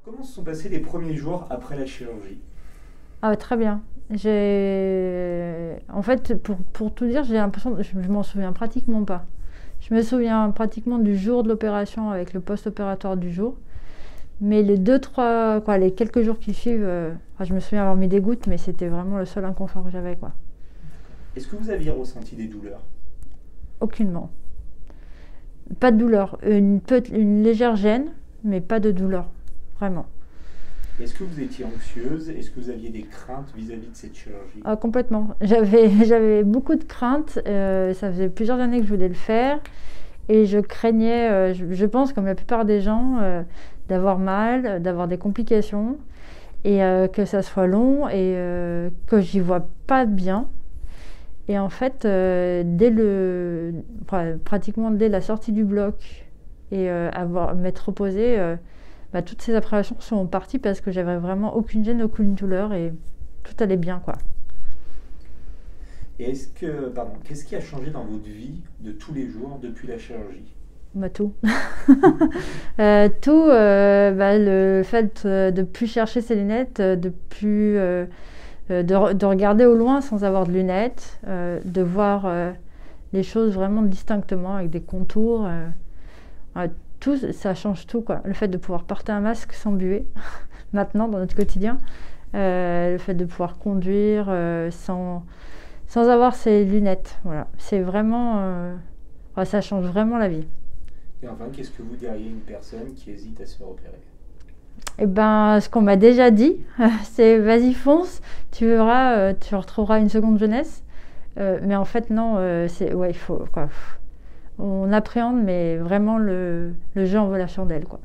Comment se sont passés les premiers jours après la chirurgie? Ah, très bien. En fait, pour tout dire, j'ai l'impression, je m'en souviens pratiquement pas. Je me souviens pratiquement du jour de l'opération avec le post-opératoire du jour. Mais les deux, trois, quoi, les quelques jours qui suivent, enfin, je me souviens avoir mis des gouttes, mais c'était vraiment le seul inconfort que j'avais, quoi. Est-ce que vous aviez ressenti des douleurs? Aucunement. Pas de douleur. Une légère gêne, mais pas de douleur. Vraiment. Est-ce que vous étiez anxieuse? Est-ce que vous aviez des craintes vis-à-vis de cette chirurgie? Ah, complètement. J'avais beaucoup de craintes. Ça faisait plusieurs années que je voulais le faire. Et je craignais, je pense, comme la plupart des gens, d'avoir mal, d'avoir des complications. Et que ça soit long et que j'y vois pas bien. Et en fait, pratiquement dès la sortie du bloc et m'être reposée, toutes ces appréhensions sont parties parce que j'avais vraiment aucune gêne, aucune douleur et tout allait bien, quoi. Et qu'est-ce qui a changé dans votre vie de tous les jours depuis la chirurgie? Tout. Tout, le fait de plus chercher ses lunettes, de regarder au loin sans avoir de lunettes, de voir les choses vraiment distinctement avec des contours. Tout, ça change tout, quoi. Le fait de pouvoir porter un masque sans buée, maintenant dans notre quotidien, le fait de pouvoir conduire sans avoir ses lunettes, voilà. C'est vraiment, ça change vraiment la vie. Et enfin, qu'est-ce que vous diriez à une personne qui hésite à se faire opérer? Eh ben, ce qu'on m'a déjà dit, c'est vas-y fonce, tu verras, tu retrouveras une seconde jeunesse. Mais en fait non, il faut quoi. On appréhende, mais vraiment le jeu en vaut la chandelle, quoi.